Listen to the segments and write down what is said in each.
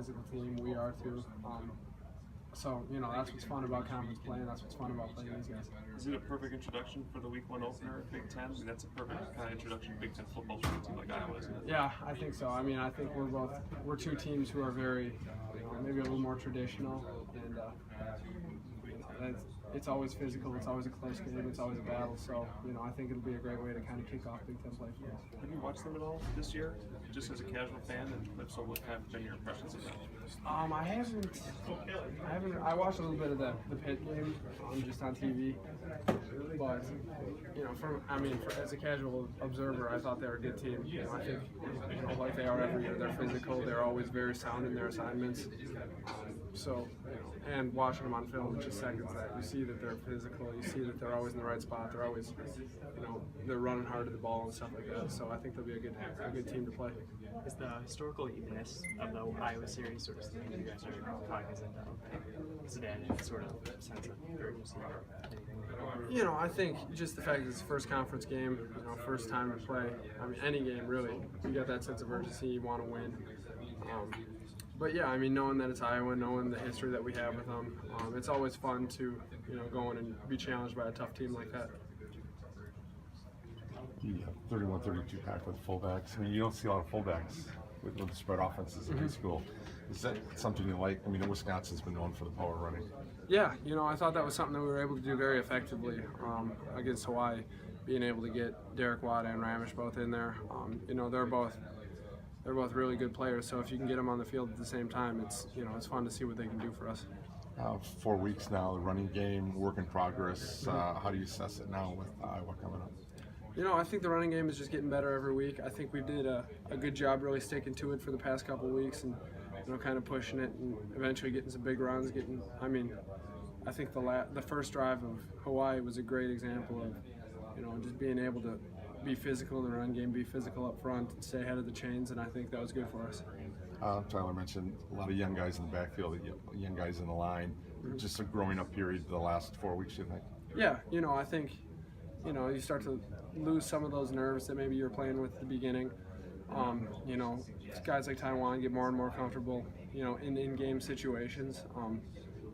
physical team. We are too. So, that's what's fun about conference play, and that's what's fun about playing these guys. Is it a perfect introduction for the Week 1 opener at Big Ten? I mean, that's a perfect kind of introduction to Big Ten football for a team like Iowa, isn't it? Yeah, I think so. I mean, I think we're two teams who are very, maybe a little more traditional, and it's always physical. It's always a close game. It's always a battle. So, I think it'll be a great way to kind of kick off Big Ten play for us. Have you watched them at all this year, just as a casual fan? And if so, what have been your impressions of them? I haven't. I watched a little bit of the Pitt game, just on TV. But as a casual observer, I thought they were a good team. I think, like they are every year, they're physical. They're always very sound in their assignments. And watching them on film, just seconds that you see that they're physical. You see that they're always in the right spot. They're always, they're running hard to the ball and stuff like that. So I think they'll be a good team to play. Is the historical evenness of the Iowa series sort of something you guys are cognizant of? Is it any sort of sense of urgency or anything? I think just the fact that it's the first conference game, first time to play. I mean, any game really, you get that sense of urgency. You want to win. But yeah, I mean, knowing that it's Iowa, knowing the history that we have with them, it's always fun to, go in and be challenged by a tough team like that. You have 31-32 pack with fullbacks. I mean, you don't see a lot of fullbacks with the spread offenses in high school. Is that something you like? I mean, Wisconsin's been known for the power running. Yeah, I thought that was something that we were able to do very effectively against Hawaii, being able to get Derek Watt and Ramish both in there. They're both really good players, so if you can get them on the field at the same time, it's fun to see what they can do for us. 4 weeks now, the running game, work in progress. How do you assess it now with Iowa coming up? I think the running game is just getting better every week. I think we did a good job really sticking to it for the past couple of weeks and kind of pushing it and eventually getting some big runs. I think the first drive of Hawaii was a great example of just being able to be physical in the run game, be physical up front, and stay ahead of the chains, and I think that was good for us. Tyler mentioned a lot of young guys in the backfield, young guys in the line. Just a growing up period the last 4 weeks, you think? Yeah, I think you start to lose some of those nerves that maybe you were playing with at the beginning. Guys like Taiwan get more and more comfortable, in in-game situations,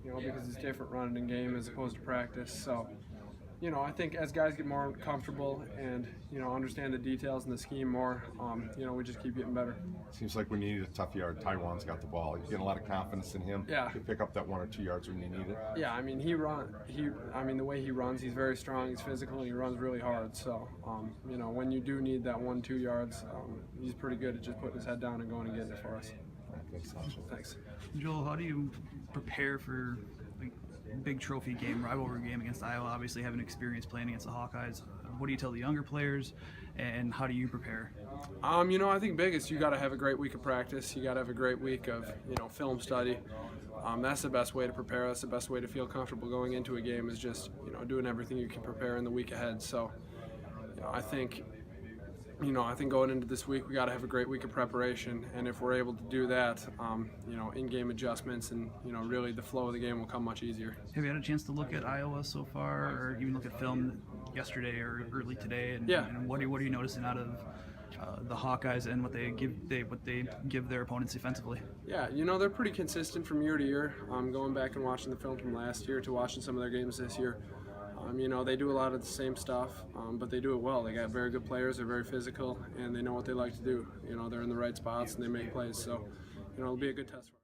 because it's different running in game as opposed to practice. So, I think as guys get more comfortable and, understand the details and the scheme more, we just keep getting better. Seems like when you need a tough yard, Taiwan's got the ball. You get a lot of confidence in him. Yeah. To pick up that 1 or 2 yards when you need it. Yeah, I mean, the way he runs, he's very strong, he's physical, and he runs really hard. So, when you do need that 1-2 yards, he's pretty good at just putting his head down and going and getting it for us. Thanks. Joel, how do you prepare for big trophy game, rivalry game against Iowa? Obviously having experience playing against the Hawkeyes. What do you tell the younger players, and how do you prepare? I think biggest, you got to have a great week of practice. You got to have a great week of, film study. That's the best way to prepare. That's the best way to feel comfortable going into a game is just, doing everything you can prepare in the week ahead. So, I think going into this week, we got to have a great week of preparation, and if we're able to do that, in-game adjustments and, really the flow of the game will come much easier. Have you had a chance to look at Iowa so far, or even look at film yesterday or early today? And, yeah. And what are you noticing out of the Hawkeyes and what they give their opponents defensively? Yeah, they're pretty consistent from year to year. Going back and watching the film from last year to watching some of their games this year. They do a lot of the same stuff, but they do it well. They got very good players, they're very physical, and they know what they like to do. They're in the right spots and they make plays, so, it'll be a good test for them.